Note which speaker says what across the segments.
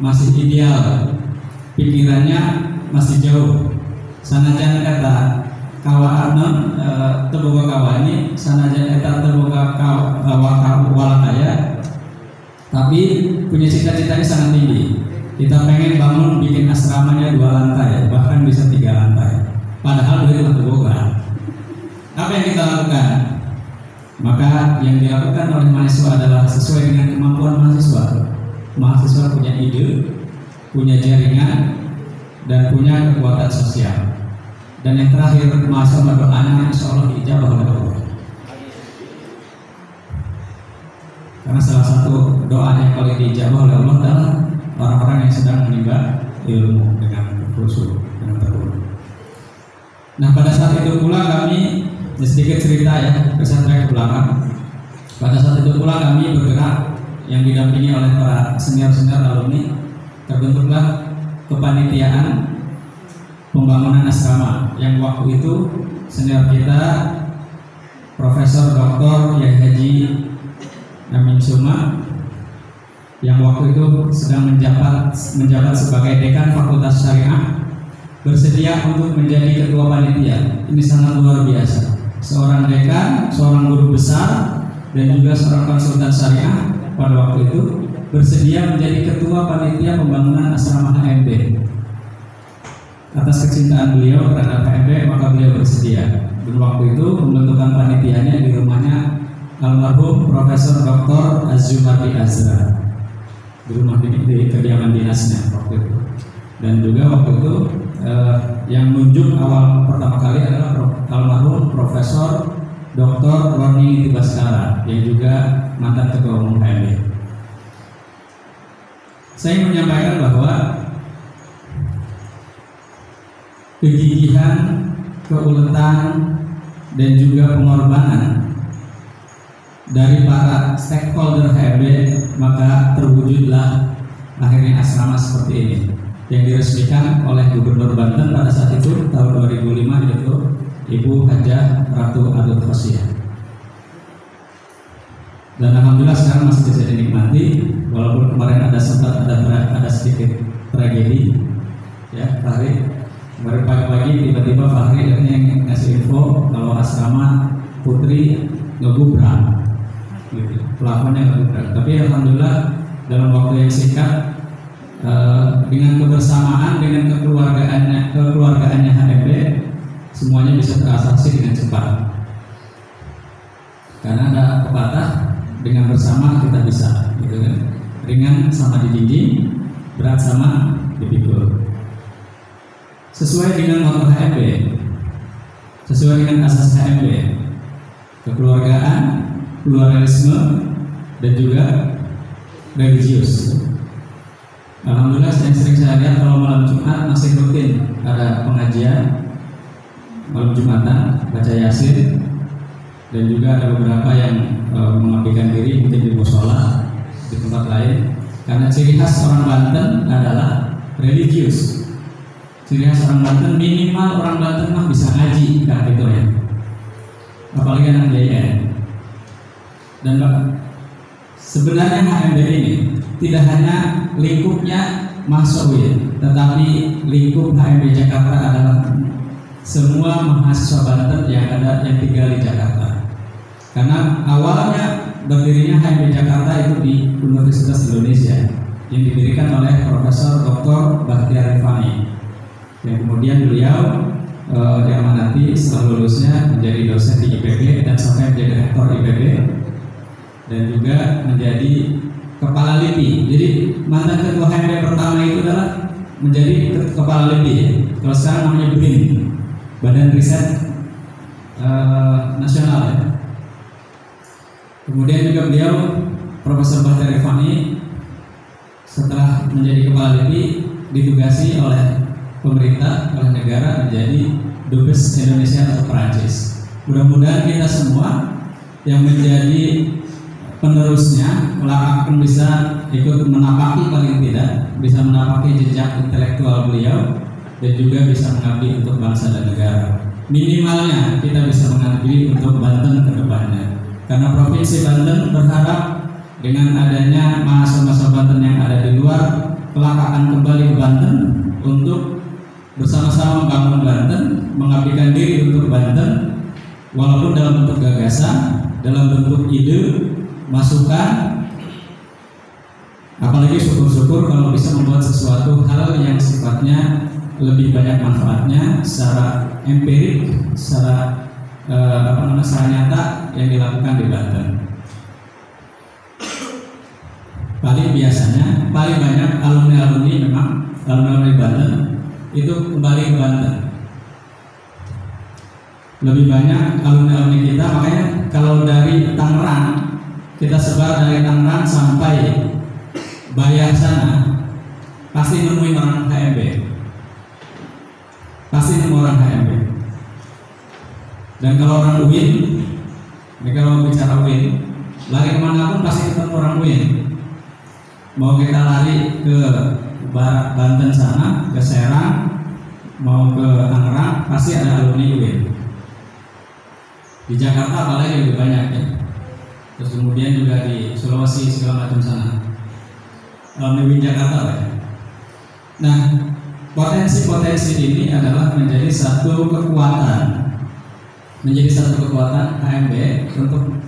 Speaker 1: masih ideal, pikirannya masih jauh. Sanajan eta kawanan teboga kawani, sanajan eta teboga walakaya, tapi punya cita-citanya sangat tinggi. Kita pengen bangun bikin asramanya 2 lantai, bahkan bisa 3 lantai. Padahal duit teboga. Apa yang kita lakukan? Maka yang dilakukan oleh mahasiswa adalah sesuai dengan kemampuan mahasiswa. Mahasiswa punya ide, punya jaringan, dan punya kekuatan sosial. Dan yang terakhir, mahasiswa berdoanya insya Allah diijabah oleh Allah. Karena salah satu doa yang paling diijabah oleh Allah adalah orang-orang yang sedang menimba ilmu dengan khusyuk, dengan tekun. Nah, pada saat itu pula kami, sedikit cerita ya, pesantren ke belakang. Pada saat itu pula kami bergerak yang didampingi oleh para senior-senior alumni, terbentuklah kepanitiaan pembangunan asrama yang waktu itu senior kita Profesor Dr. Yai Haji Amin Suma yang waktu itu sedang menjabat sebagai dekan Fakultas Syariah bersedia untuk menjadi ketua panitia. Ini sangat luar biasa. Seorang dekan, seorang guru besar, dan juga seorang konsultan syariah pada waktu itu bersedia menjadi ketua panitia pembangunan asrama HMB. Atas kecintaan beliau terhadap HMB, maka beliau bersedia. Dan waktu itu pembentukan panitianya di rumahnya almarhum Profesor Dr. Az-Zumardi Azra, di rumah di kediaman dinasnya waktu itu. Dan juga waktu itu yang menunjuk awal pertama kali adalah almarhum Profesor Dr. Roni Tibaskara yang juga mantan ketua umum HMB. Saya menyampaikan bahwa kegigihan, keuletan, dan juga pengorbanan dari para stakeholder HMB, maka terwujudlah akhirnya asrama seperti ini yang diresmikan oleh Gubernur Banten pada saat itu tahun 2005, yaitu Ibu Hajah Ratu Adut Khosiyah. Dan alhamdulillah sekarang masih bisa dinikmati, walaupun kemarin sempat ada sedikit tragedi ya. Fahri kemarin pagi-pagi tiba-tiba Fahri yang ngasih info kalau asrama putri ngegubrak gitu, pelafonnya ngegubrak. Tapi alhamdulillah dalam waktu yang singkat, dengan kebersamaan, dengan kekeluargaannya HMB, semuanya bisa terasaksi dengan cepat. Karena ada pepatah, dengan bersama kita bisa, gitu kan? Ringan sama dijinjing, berat sama dipikul. Sesuai dengan motto HMB, sesuai dengan asas HMB, kekeluargaan, pluralisme, dan juga religius. Alhamdulillah yang sering saya lihat kalau malam Jumat masih rutin ada pengajian malam Jumatan, baca Yasin, dan juga ada beberapa yang mengabdikan diri mungkin di musola di tempat lain. Karena ciri khas orang Banten adalah religius. Ciri khas orang Banten, minimal orang Banten mah bisa ngaji kan gitu ya. Apalagi anak JN. Dan sebenarnya HMB ini tidak hanya lingkupnya mahasiswa, tetapi lingkup HMB Jakarta adalah semua mahasiswa Banten yang tinggal di Jakarta. Karena awalnya berdirinya HMB Jakarta itu di Universitas Indonesia yang didirikan oleh Profesor Dr. Bahtiar Rifani, yang kemudian beliau diamanati setelah lulusnya menjadi dosen di IPB dan sampai menjadi rektor IPB dan juga menjadi kepala LIPI. Jadi mantan ketua HMB pertama itu adalah menjadi kepala LIPI ya. Kalau sekarang namanya BRIN, Badan Riset Nasional ya. Kemudian juga beliau Profesor Bahtiar Rifani setelah menjadi kepala LIPI ditugasi oleh pemerintah, oleh negara menjadi Dubes Indonesia atau Perancis. Mudah-mudahan kita semua yang menjadi penerusnya akan bisa ikut menapaki, paling tidak bisa menapaki jejak intelektual beliau dan juga bisa mengabdi untuk bangsa dan negara. Minimalnya kita bisa mengabdi untuk Banten ke depannya. Karena Provinsi Banten berharap dengan adanya mahasiswa Banten yang ada di luar kelak akan kembali ke Banten untuk bersama-sama membangun Banten, mengabdikan diri untuk Banten, walaupun dalam bentuk gagasan, dalam bentuk ide, masukan. Apalagi syukur-syukur kalau bisa membuat sesuatu hal yang sifatnya lebih banyak manfaatnya secara empirik, secara secara nyata yang dilakukan di Banten. Paling banyak alumni memang alumni Banten itu kembali ke Banten. Lebih banyak alumni kita, makanya kalau dari Tangerang kita sebar dari Tangerang sampai Bayah sana pasti nemuin orang HMB, pasti nemu orang HMB. Dan kalau orang UIN, kalau bicara UIN, lari kemana pun pasti ketemu orang UIN. Mau kita lari ke barat Banten sana, ke Serang, mau ke Tangerang, pasti ada alumni UIN. Di Jakarta apalagi lebih banyak ya. Terus kemudian juga di Sulawesi segala macam sana. Alumni Jakarta ya. Nah, potensi-potensi ini adalah menjadi satu kekuatan HMB untuk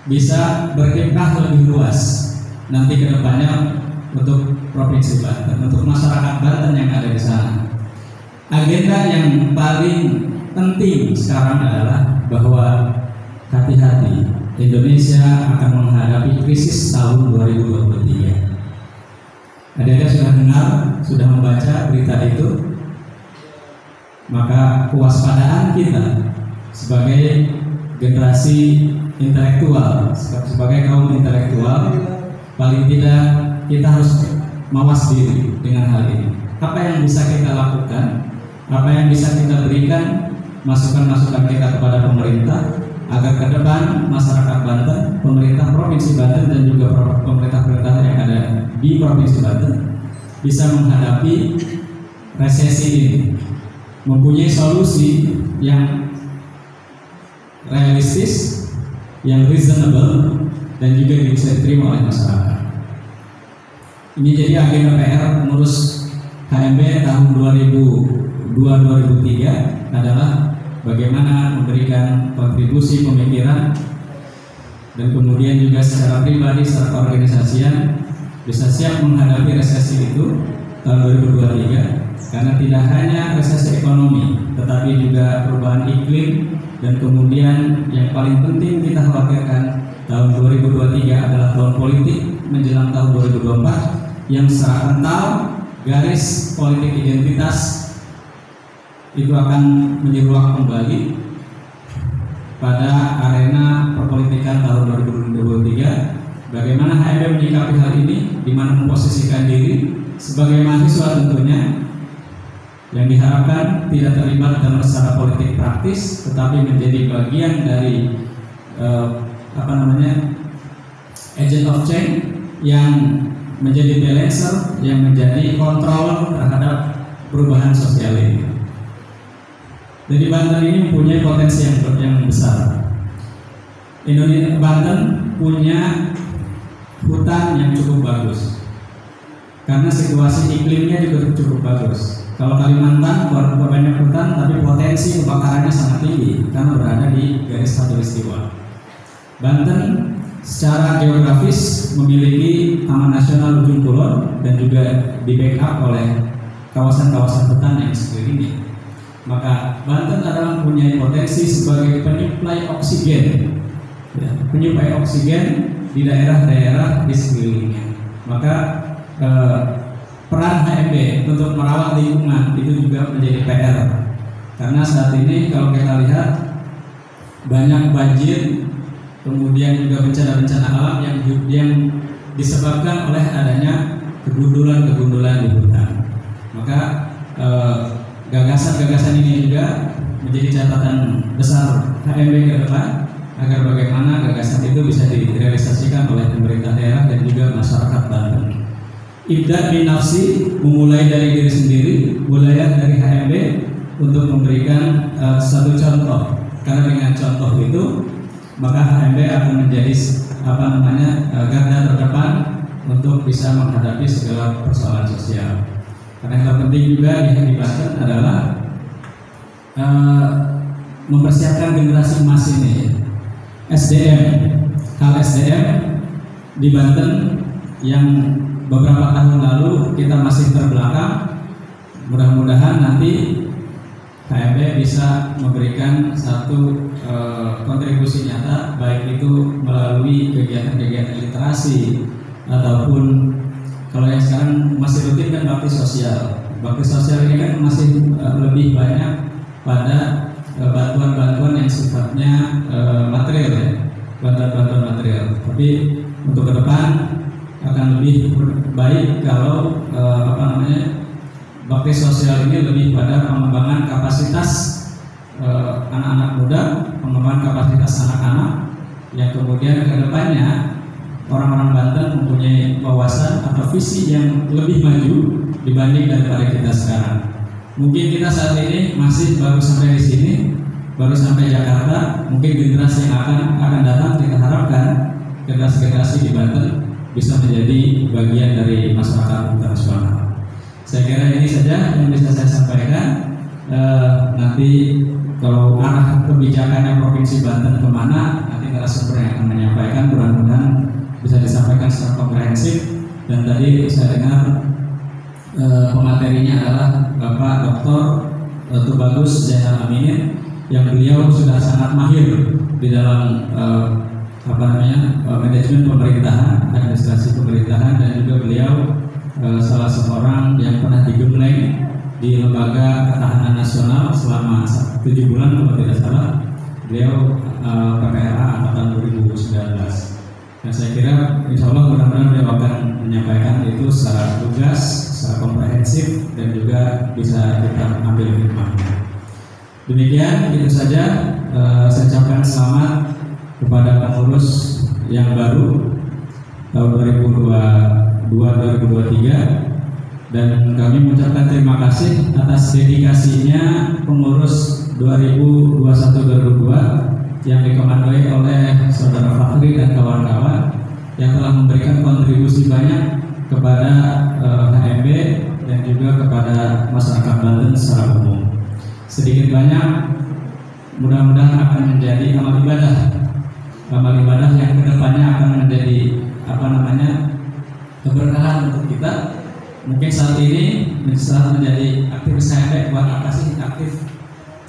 Speaker 1: bisa berkiprah lebih luas nanti ke depannya untuk Provinsi Banten, untuk masyarakat Banten yang ada di sana. Agenda yang paling penting sekarang adalah bahwa hati-hati, Indonesia akan menghadapi krisis tahun 2023. Ada sudah dengar, sudah membaca berita itu, maka kewaspadaan kita sebagai generasi intelektual, sebagai kaum intelektual, paling tidak kita harus mawas diri dengan hal ini. Apa yang bisa kita lakukan, apa yang bisa kita berikan, masukan-masukan kita kepada pemerintah, agar ke depan masyarakat Banten, pemerintah Provinsi Banten dan juga pemerintah-pemerintah yang ada di Provinsi Banten bisa menghadapi resesi ini, mempunyai solusi yang realistis, yang reasonable, dan juga bisa diterima oleh masyarakat. Ini jadi agenda PR mengurus HMB tahun 2002-2003 adalah bagaimana memberikan kontribusi pemikiran dan kemudian juga secara pribadi, secara keorganisasian bisa siap menghadapi resesi itu tahun 2023, karena tidak hanya resesi ekonomi tetapi juga perubahan iklim, dan kemudian yang paling penting kita khawatirkan tahun 2023 adalah tahun politik menjelang tahun 2024 yang secara kental garis politik identitas itu akan menyeruak kembali pada arena perpolitikan tahun 2023. Bagaimana HMB menyikapi hal ini, di mana memposisikan diri sebagai mahasiswa tentunya yang diharapkan tidak terlibat dalam secara politik praktis, tetapi menjadi bagian dari agent of change yang menjadi balancer, yang menjadi kontrol terhadap perubahan sosial ini. Jadi Banten ini mempunyai potensi yang besar. Indonesia, Banten punya hutan yang cukup bagus karena situasi iklimnya juga cukup bagus. Kalau Kalimantan banyak hutan, tapi potensi kebakarannya sangat tinggi karena berada di garis khatulistiwa. Banten secara geografis memiliki Taman Nasional Ujung Kulon dan juga di backup oleh kawasan-kawasan hutan yang sekeliling. Maka Banten adalah mempunyai potensi sebagai penyuplai oksigen, penyuplai oksigen di daerah-daerah di sekelilingnya. Maka peran HMB untuk merawat lingkungan itu juga menjadi PR, karena saat ini kalau kita lihat banyak banjir, kemudian juga bencana-bencana alam yang disebabkan oleh adanya kegundulan-kegundulan di hutan. Maka gagasan-gagasan ini juga menjadi catatan besar HMB ke depan, agar bagaimana gagasan itu bisa direalisasikan oleh pemerintah daerah dan juga masyarakat Banten. Ibda bin nafsi, memulai dari diri sendiri, wilayah dari HMB untuk memberikan satu contoh, karena dengan contoh itu maka HMB akan menjadi garda terdepan untuk bisa menghadapi segala persoalan sosial. Karena yang terpenting juga di Banten adalah mempersiapkan generasi emas ini. SDM, hal SDM di Banten yang beberapa tahun lalu kita masih terbelakang, mudah-mudahan nanti HMB bisa memberikan satu kontribusi nyata, baik itu melalui kegiatan-kegiatan literasi ataupun kalau yang sekarang masih rutin kan bakti sosial. Bakti sosial ini kan masih lebih banyak pada bantuan-bantuan yang sifatnya material ya, bantuan-bantuan material. Tapi untuk ke depan akan lebih baik kalau bakti sosial ini lebih pada pengembangan kapasitas anak-anak muda, pengembangan kapasitas anak-anak yang kemudian ke depannya orang-orang Banten mempunyai wawasan atau visi yang lebih maju dibanding daripada kita sekarang. Mungkin kita saat ini masih baru sampai di sini, baru sampai Jakarta. Mungkin generasi yang akan datang kita harapkan generasi-generasi di Banten bisa menjadi bagian dari masyarakat internasional. Saya kira ini saja yang bisa saya sampaikan. Nanti kalau arah kebijakannya Provinsi Banten kemana, nanti narasumber yang akan menyampaikan, mudah-mudahan bisa disampaikan secara komprehensif. Dan tadi saya dengar pematerinya adalah Bapak Dr. Tubagus Zainal Aminin, yang beliau sudah sangat mahir di dalam manajemen pemerintahan, administrasi pemerintahan, dan juga beliau salah seorang yang pernah digembleng di Lembaga Ketahanan Nasional selama 7 bulan kalau tidak salah. Beliau PPRA angkatan 2019. Dan saya kira insya Allah mudah-mudahan beliau akan menyampaikan itu secara lugas, secara komprehensif, dan juga bisa kita ambil hikmahnya. Demikian, itu saja. Saya ucapkan selamat kepada pengurus yang baru tahun 2022-2023, dan kami mengucapkan terima kasih atas dedikasinya pengurus 2021-2022 yang dikomandoi oleh Saudara Fakhri dan kawan-kawan yang telah memberikan kontribusi banyak kepada HMB dan juga kepada masyarakat Banten secara umum. Sedikit banyak mudah-mudahan akan menjadi amal ibadah yang kedepannya akan menjadi keberkahan untuk kita. Mungkin saat ini menjadi aktivis HMB buat apa sih aktif,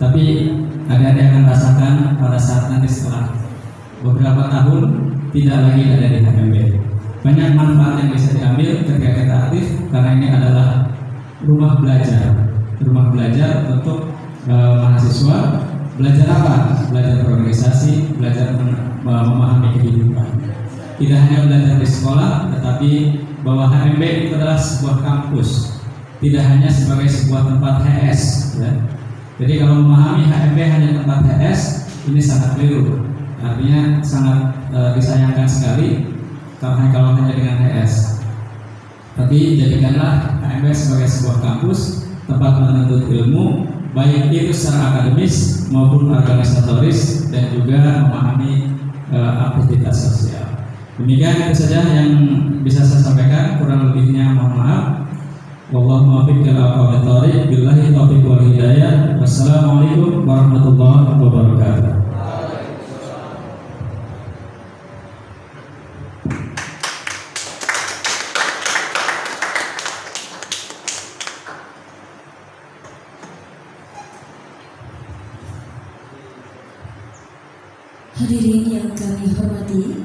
Speaker 1: tapi adik-adik akan rasakan pada saat nanti setelah beberapa tahun tidak lagi ada di HMB. Banyak manfaat yang bisa diambil ketika kita aktif, karena ini adalah rumah belajar untuk mahasiswa. Belajar apa? Belajar berorganisasi, belajar memahami kehidupan. Tidak hanya belajar di sekolah, tetapi bahwa HMB itu adalah sebuah kampus, tidak hanya sebagai sebuah tempat HS ya. Jadi kalau memahami HMB hanya tempat HS, ini sangat keliru. Artinya sangat disayangkan sekali kalau hanya dengan HS. Tapi jadikanlah HMB sebagai sebuah kampus, tempat menuntut ilmu, baik itu secara akademis maupun organisatoris, dan juga memahami aktivitas sosial. Demikian itu saja yang bisa saya sampaikan, kurang lebihnya mohon maaf. Wallahu muwaffiq ila aqwamit thoriq, billahi taufiq wal hidayah. Wassalamualaikum warahmatullahi wabarakatuh.
Speaker 2: Hadirin yang kami hormati,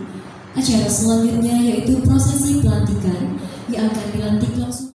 Speaker 2: acara selanjutnya yaitu prosesi pelantikan yang akan dilantik langsung.